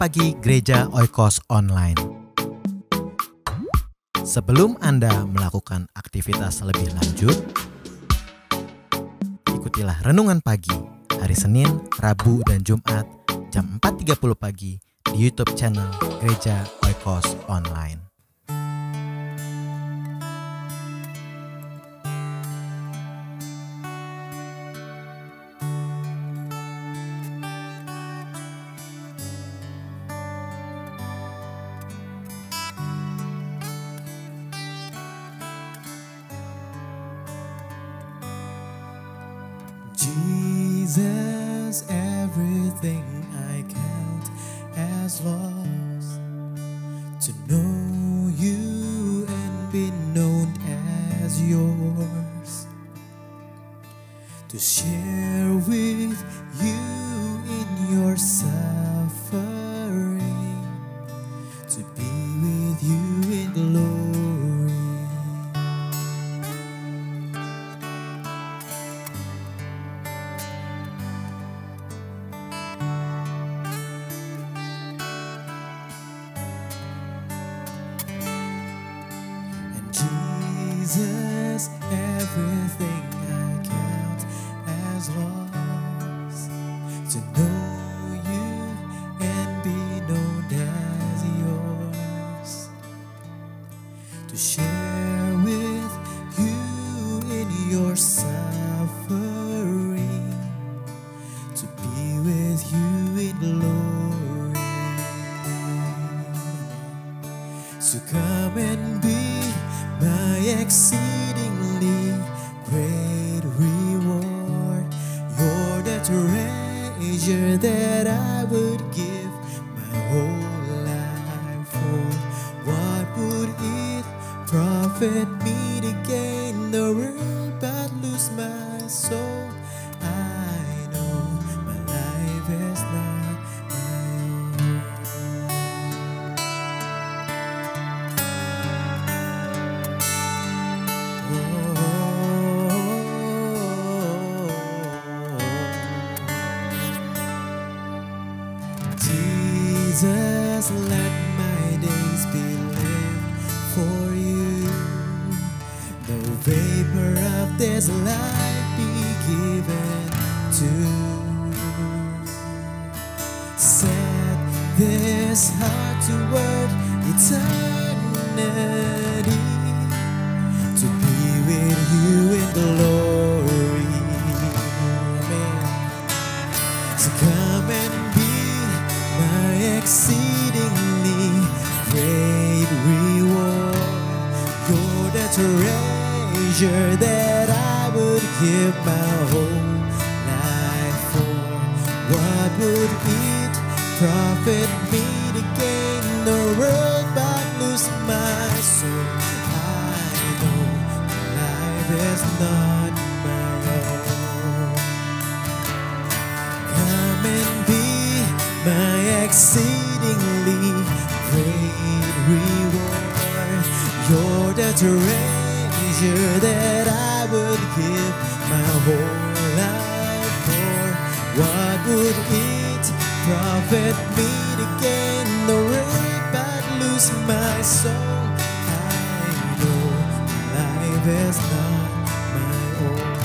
Pagi Gereja Oikos Online. Sebelum Anda melakukan aktivitas lebih lanjut, ikutilah Renungan Pagi hari Senin, Rabu, dan Jumat jam 4.30 pagi di YouTube channel Gereja Oikos Online. Jesus, everything I count as lost to know you and be known as yours, to share with you in your suffering, to be with you in glory. Jesus, everything I count as lost to know you and be known as yours, to share with you in your suffering, to be with you in glory. So come and be my exceedingly great reward. You're the treasure that I would give my whole life for. What would it profit me to gain the world but lose my soul? I know my life is not my own. Jesus, let my days be lived for you. No vapor of this life be given to. Set this heart to work eternity, to be with you in glory. Amen. So come and be my exceedingly great reward. You're the treasure that I would give my whole life for. What would it profit me to gain the world but lose my soul? I know life is not my own. Come and be my exceedingly great reward. You're the treasure that I would give my whole life for. What would it profit me to gain the world but lose my soul? I know life is not my own.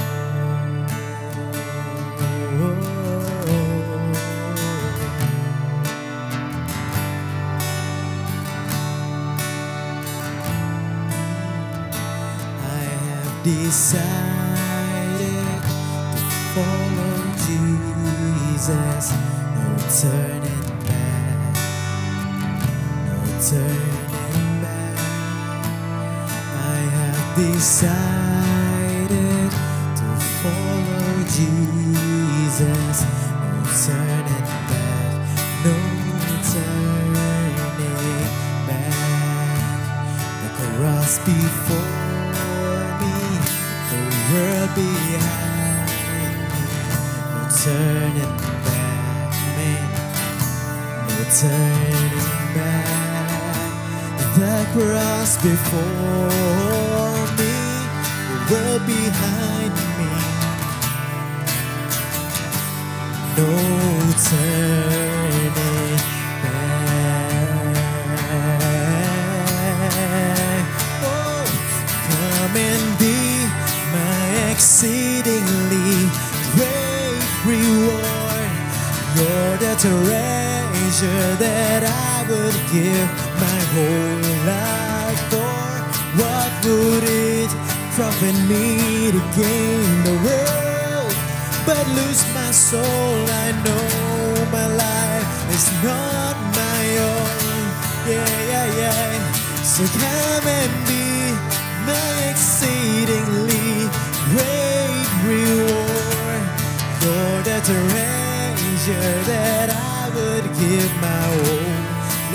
Decided to follow Jesus, no turning back, no turning back. I have decided to follow Jesus, no turning back, no turning back. The cross before me, the world behind me, no turning back, man, no turning back. The cross before me, the world behind me, no turning back. treasure that I would give my whole life for. What would it profit me to gain the world but lose my soul? I know my life is not my own. Yeah. So come and be my exceedingly great reward. You're the treasure that I would give my whole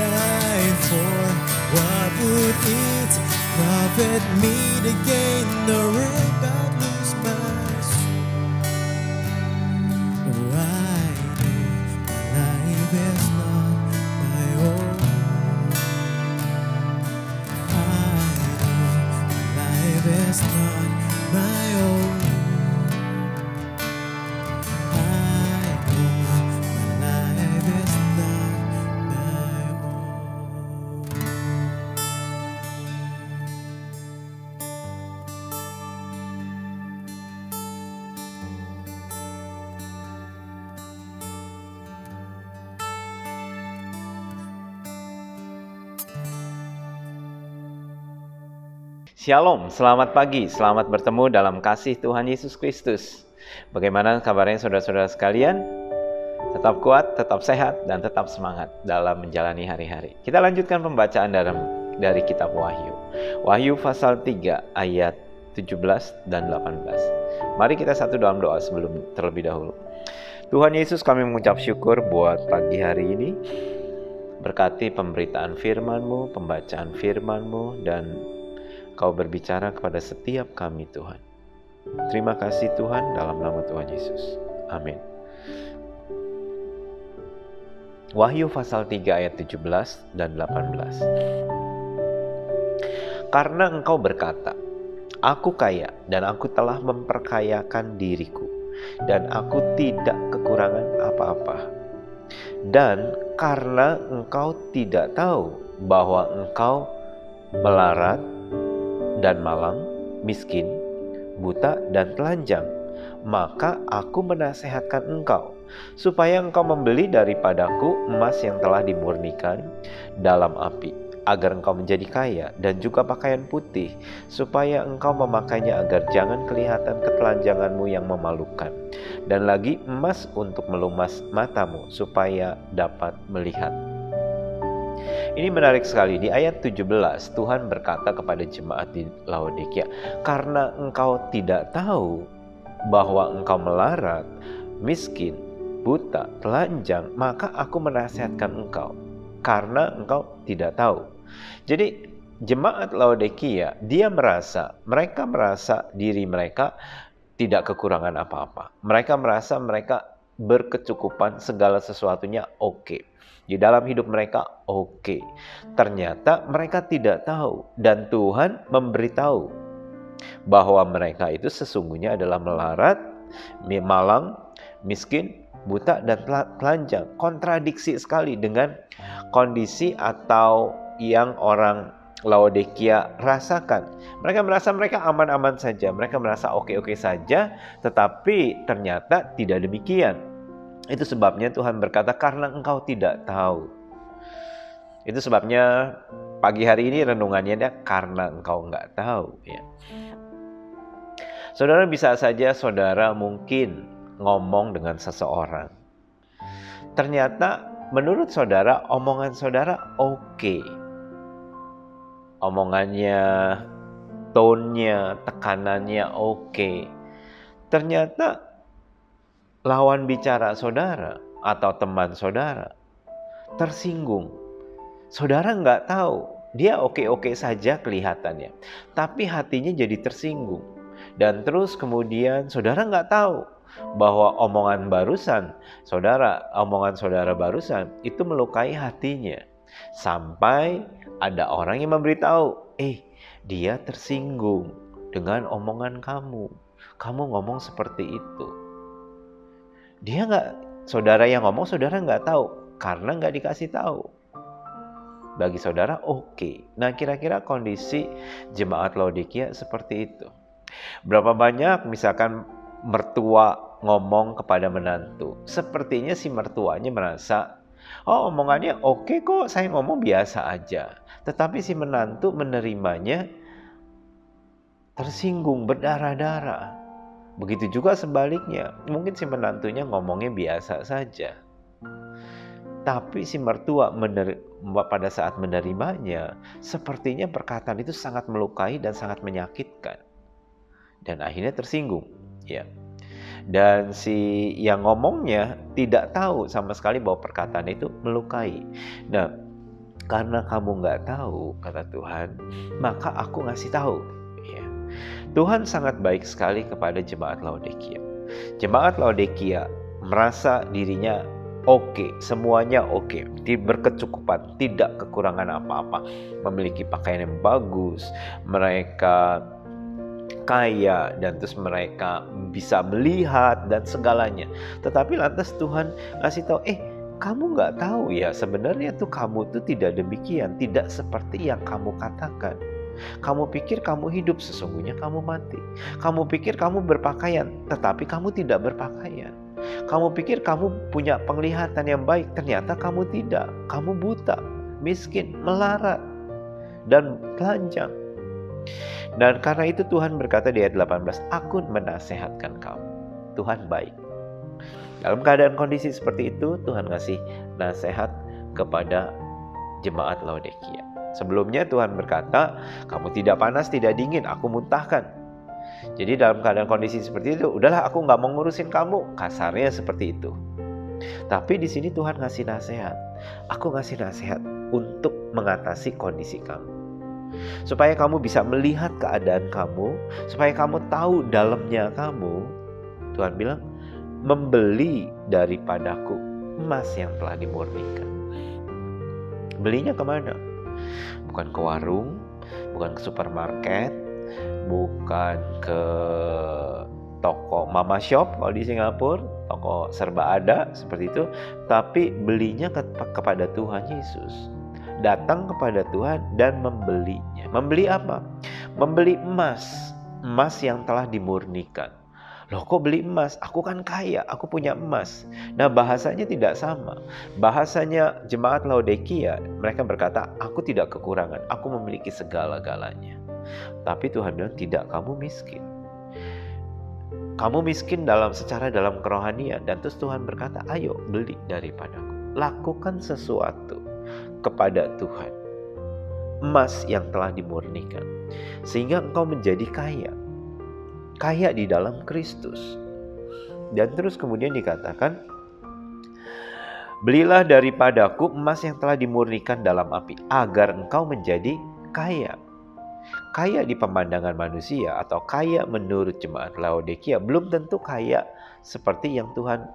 life for. What would it profit me to gain the world but lose my soul? Oh, I know my life is not my own. It's not my own. I know my life is not my own. Shalom, selamat pagi, selamat bertemu dalam kasih Tuhan Yesus Kristus. Bagaimana kabarnya saudara-saudara sekalian? Tetap kuat, tetap sehat, dan tetap semangat dalam menjalani hari-hari. Kita lanjutkan pembacaan dari kitab Wahyu. Wahyu pasal 3 ayat 17 dan 18. Mari kita satu dalam doa sebelum terlebih dahulu. Tuhan Yesus, kami mengucap syukur buat pagi hari ini. Berkati pemberitaan firman-Mu, pembacaan firman-Mu, dan Kau berbicara kepada setiap kami, Tuhan. Terima kasih Tuhan, dalam nama Tuhan Yesus. Amin. Wahyu pasal 3 ayat 17 dan 18. Karena engkau berkata, aku kaya dan aku telah memperkayakan diriku, dan aku tidak kekurangan apa-apa. Dan karena engkau tidak tahu bahwa engkau melarat dan malang, miskin, buta dan telanjang, maka aku menasehatkan engkau, supaya engkau membeli daripadaku emas yang telah dimurnikan dalam api, agar engkau menjadi kaya, dan juga pakaian putih, supaya engkau memakainya agar jangan kelihatan ketelanjanganmu yang memalukan, dan lagi emas untuk melumas matamu, supaya dapat melihat. Ini menarik sekali. Di ayat 17 Tuhan berkata kepada jemaat di Laodikia, karena engkau tidak tahu bahwa engkau melarat, miskin, buta, telanjang, maka aku menasihatkan engkau. Karena engkau tidak tahu. Jadi jemaat Laodikia, mereka merasa diri mereka tidak kekurangan apa-apa. Mereka merasa mereka berkecukupan, segala sesuatunya oke. Di dalam hidup mereka oke. Ternyata mereka tidak tahu, dan Tuhan memberitahu bahwa mereka itu sesungguhnya adalah melarat, malang, miskin, buta dan telanjang. Kontradiksi sekali dengan kondisi atau yang orang Laodikia rasakan. Mereka merasa mereka aman-aman saja, mereka merasa oke-oke saja, tetapi ternyata tidak demikian. Itu sebabnya Tuhan berkata, karena engkau tidak tahu. Itu sebabnya pagi hari ini renungannya ada karena engkau nggak tahu. Ya. Saudara, bisa saja saudara mungkin ngomong dengan seseorang. Ternyata menurut saudara, omongan saudara oke. Omongannya, tone-nya, tekanannya oke. Ternyata lawan bicara saudara atau teman saudara tersinggung. Saudara nggak tahu, dia oke-oke saja kelihatannya, tapi hatinya jadi tersinggung. Dan terus kemudian saudara nggak tahu bahwa omongan saudara barusan itu melukai hatinya. Sampai ada orang yang memberitahu, dia tersinggung dengan omongan kamu. Kamu ngomong seperti itu. Saudara yang ngomong, saudara nggak tahu karena nggak dikasih tahu. Bagi saudara oke. Nah, kira-kira kondisi jemaat Laodikia seperti itu. Berapa banyak misalkan mertua ngomong kepada menantu. Sepertinya si mertuanya merasa, oh omongannya oke kok, saya ngomong biasa aja. Tetapi si menantu menerimanya tersinggung, berdarah-darah. Begitu juga sebaliknya, mungkin si menantunya ngomongnya biasa saja. Tapi si mertua pada saat menerimanya, sepertinya perkataan itu sangat melukai dan sangat menyakitkan. Dan akhirnya tersinggung. Ya. Dan si yang ngomongnya tidak tahu sama sekali bahwa perkataan itu melukai. Nah, karena kamu nggak tahu, kata Tuhan, maka aku ngasih tahu. Ya. Tuhan sangat baik sekali kepada jemaat Laodikia. Jemaat Laodikia merasa dirinya oke, semuanya oke, berkecukupan, tidak kekurangan apa-apa, memiliki pakaian yang bagus, mereka kaya, dan terus mereka bisa melihat dan segalanya. Tetapi lantas Tuhan kasih tahu, kamu nggak tahu ya, sebenarnya tuh kamu tuh tidak demikian, tidak seperti yang kamu katakan. Kamu pikir kamu hidup, sesungguhnya kamu mati. Kamu pikir kamu berpakaian, tetapi kamu tidak berpakaian. Kamu pikir kamu punya penglihatan yang baik, ternyata kamu tidak. Kamu buta, miskin, melarat, dan telanjang. Dan karena itu Tuhan berkata di ayat 18, aku menasehatkan kamu. Tuhan baik. Dalam keadaan kondisi seperti itu, Tuhan ngasih nasihat kepada jemaat Laodikia. Sebelumnya Tuhan berkata, kamu tidak panas, tidak dingin, aku muntahkan. Jadi dalam keadaan kondisi seperti itu, udahlah aku nggak mau ngurusin kamu. Kasarnya seperti itu. Tapi di sini Tuhan ngasih nasihat. Aku ngasih nasihat untuk mengatasi kondisi kamu. Supaya kamu bisa melihat keadaan kamu, supaya kamu tahu dalamnya kamu. Tuhan bilang, membeli daripadaku emas yang telah dimurnikan. Belinya kemana? Bukan ke warung, bukan ke supermarket, bukan ke toko mama shop kalau di Singapura, toko serba ada seperti itu, tapi belinya kepada Tuhan Yesus. Datang kepada Tuhan dan membelinya. Membeli apa? Membeli emas, emas yang telah dimurnikan. Loh kok beli emas? Aku kan kaya, aku punya emas. Nah bahasanya tidak sama. Bahasanya jemaat Laodikia, mereka berkata, aku tidak kekurangan, aku memiliki segala-galanya. Tapi Tuhan bilang, tidak, kamu miskin. Kamu miskin secara dalam kerohanian. Dan terus Tuhan berkata, ayo beli daripadaku. Lakukan sesuatu kepada Tuhan. Emas yang telah dimurnikan. Sehingga engkau menjadi kaya. Kaya di dalam Kristus. Dan terus kemudian dikatakan, belilah daripadaku emas yang telah dimurnikan dalam api, agar engkau menjadi kaya. Kaya di pemandangan manusia atau kaya menurut jemaat Laodikia belum tentu kaya seperti yang Tuhan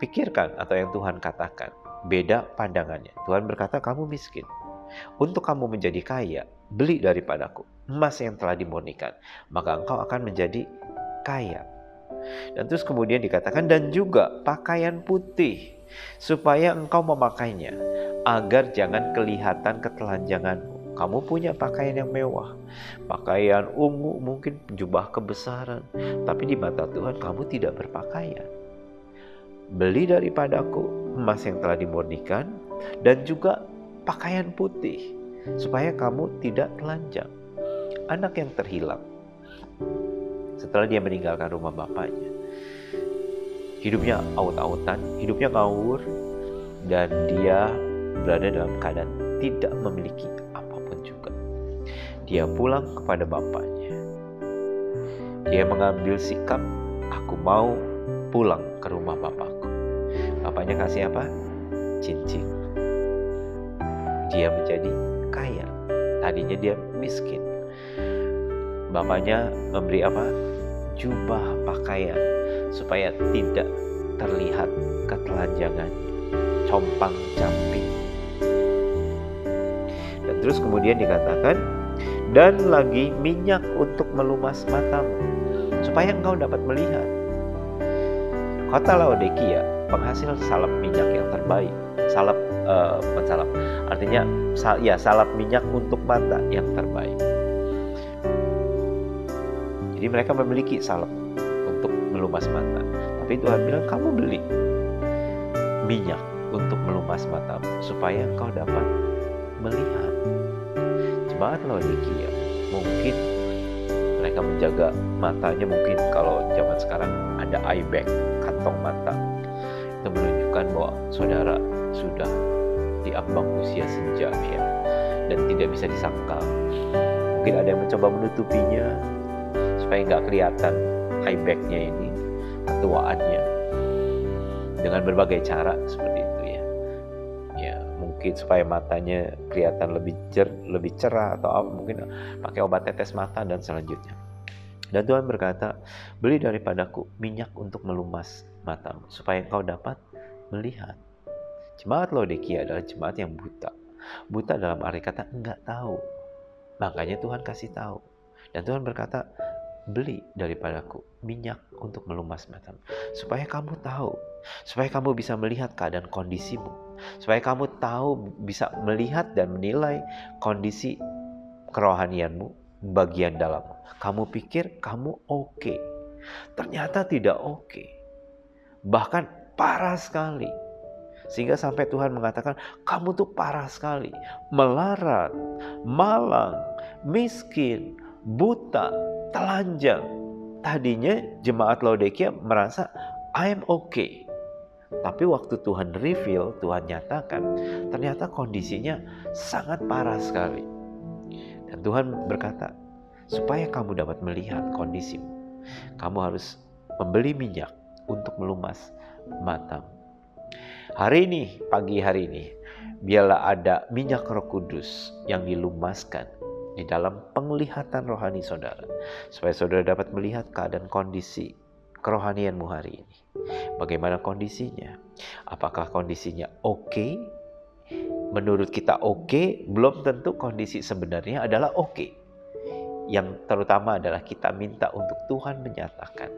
pikirkan atau yang Tuhan katakan. Beda pandangannya. Tuhan berkata, kamu miskin. Untuk kamu menjadi kaya, beli daripadaku emas yang telah dimurnikan, maka engkau akan menjadi kaya. Dan terus kemudian dikatakan, dan juga pakaian putih, supaya engkau memakainya, agar jangan kelihatan ketelanjanganmu. Kamu punya pakaian yang mewah, pakaian ungu, mungkin jubah kebesaran, tapi di mata Tuhan kamu tidak berpakaian. Beli daripadaku emas yang telah dimurnikan, dan juga pakaian putih, supaya kamu tidak telanjang. Anak yang terhilang setelah dia meninggalkan rumah bapaknya, hidupnya aut-autan, hidupnya ngawur, dan dia berada dalam keadaan tidak memiliki apapun juga. Dia pulang kepada bapaknya. Dia mengambil sikap, aku mau pulang ke rumah bapakku. Bapaknya kasih apa? Cincin. Dia menjadi kaya. Tadinya dia miskin. Bapaknya memberi apa? Jubah pakaian, supaya tidak terlihat ketelanjangannya, compang-camping. Dan terus kemudian dikatakan, dan lagi minyak untuk melumas matamu, supaya engkau dapat melihat. Kota Laodikia penghasil salep minyak yang terbaik. Artinya salep minyak untuk mata yang terbaik. Jadi mereka memiliki salep untuk melumas mata. Tapi Tuhan bilang, kamu beli minyak untuk melumas matamu supaya engkau dapat melihat. Jemaat Laodikia, mungkin mereka menjaga matanya, mungkin kalau zaman sekarang ada eye bag, kantong mata. Itu menunjukkan bahwa saudara sudah di ambang usia senja ya, dan tidak bisa disangkal. Mungkin ada yang mencoba menutupinya supaya nggak kelihatan eye bag-nya ini, ketuaannya, dengan berbagai cara seperti itu ya. Ya, mungkin supaya matanya kelihatan lebih cerah atau apa, mungkin pakai obat tetes mata dan selanjutnya. Dan Tuhan berkata, beli daripadaku minyak untuk melumas matamu supaya engkau dapat melihat. Jemaat Laodikia adalah jemaat yang buta. Buta dalam arti kata enggak tahu. Makanya Tuhan kasih tahu. Dan Tuhan berkata, beli daripadaku minyak untuk melumas matamu supaya kamu tahu, supaya kamu bisa melihat keadaan kondisimu, supaya kamu tahu, bisa melihat dan menilai kondisi kerohanianmu bagian dalammu. Kamu pikir kamu oke, ternyata tidak oke, bahkan parah sekali. Sehingga sampai Tuhan mengatakan, kamu tuh parah sekali, melarat, malang, miskin, buta, telanjang. Tadinya jemaat Laodikia merasa I'm okay. Tapi waktu Tuhan reveal, Tuhan nyatakan, ternyata kondisinya sangat parah sekali. Dan Tuhan berkata, supaya kamu dapat melihat kondisimu, kamu harus membeli minyak untuk melumas matamu. Hari ini, pagi hari ini, biarlah ada minyak Roh Kudus yang dilumaskan di dalam penglihatan rohani saudara, supaya saudara dapat melihat keadaan kondisi kerohanianmu hari ini. Bagaimana kondisinya? Apakah kondisinya oke? Menurut kita oke, belum tentu kondisi sebenarnya adalah oke. Yang terutama adalah kita minta untuk Tuhan menyatakan,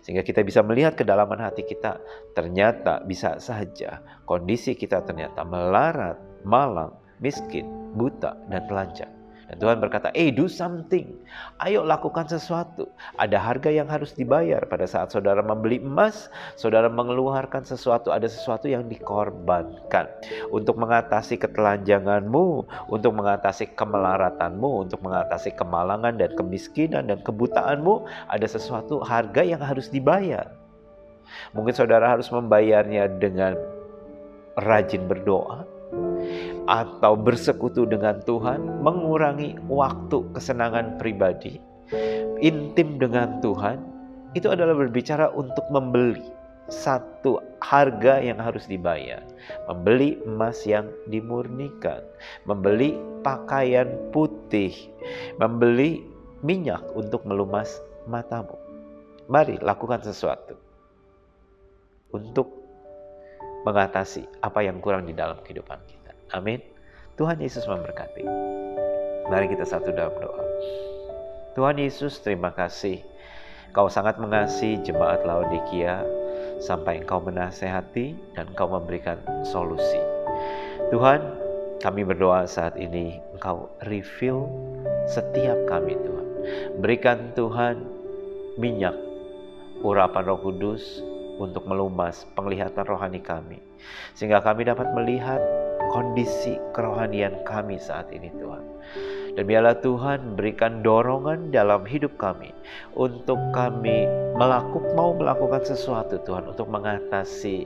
sehingga kita bisa melihat kedalaman hati kita. Ternyata bisa saja kondisi kita ternyata melarat, malang, miskin, buta, dan telanjang. Dan Tuhan berkata, do something. Ayo lakukan sesuatu. Ada harga yang harus dibayar. Pada saat saudara membeli emas, saudara mengeluarkan sesuatu. Ada sesuatu yang dikorbankan. Untuk mengatasi ketelanjanganmu, untuk mengatasi kemelaratanmu, untuk mengatasi kemalangan dan kemiskinan dan kebutaanmu, ada sesuatu harga yang harus dibayar. Mungkin saudara harus membayarnya dengan rajin berdoa, atau bersekutu dengan Tuhan, mengurangi waktu kesenangan pribadi, intim dengan Tuhan. Itu adalah berbicara untuk membeli satu harga yang harus dibayar. Membeli emas yang dimurnikan, membeli pakaian putih, membeli minyak untuk melumas matamu. Mari lakukan sesuatu untuk mengatasi apa yang kurang di dalam kehidupan kita. Amin. Tuhan Yesus memberkati. Mari kita satu dalam doa. Tuhan Yesus, terima kasih. Kau sangat mengasihi jemaat Laodikia sampai Engkau menasehati dan Engkau memberikan solusi. Tuhan, kami berdoa saat ini Engkau reveal setiap kami Tuhan. Berikan Tuhan minyak, urapan Roh Kudus untuk melumas penglihatan rohani kami, sehingga kami dapat melihat kondisi kerohanian kami saat ini Tuhan. Dan biarlah Tuhan berikan dorongan dalam hidup kami untuk kami mau melakukan sesuatu Tuhan, untuk mengatasi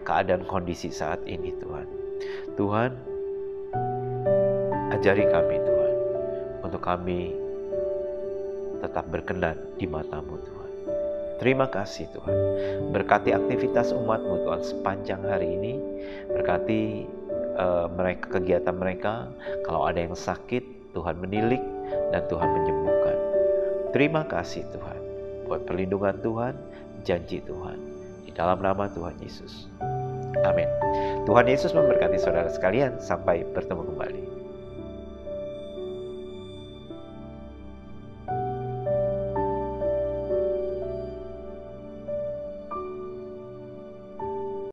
keadaan kondisi saat ini Tuhan. Tuhan, ajari kami Tuhan, untuk kami tetap berkenan di mata-Mu Tuhan. Terima kasih Tuhan. Berkati aktivitas umat-Mu Tuhan sepanjang hari ini. Berkati kegiatan mereka. Kalau ada yang sakit, Tuhan menilik dan Tuhan menyembuhkan. Terima kasih Tuhan buat perlindungan Tuhan, janji Tuhan. Di dalam nama Tuhan Yesus. Amin. Tuhan Yesus memberkati saudara sekalian. Sampai bertemu kembali.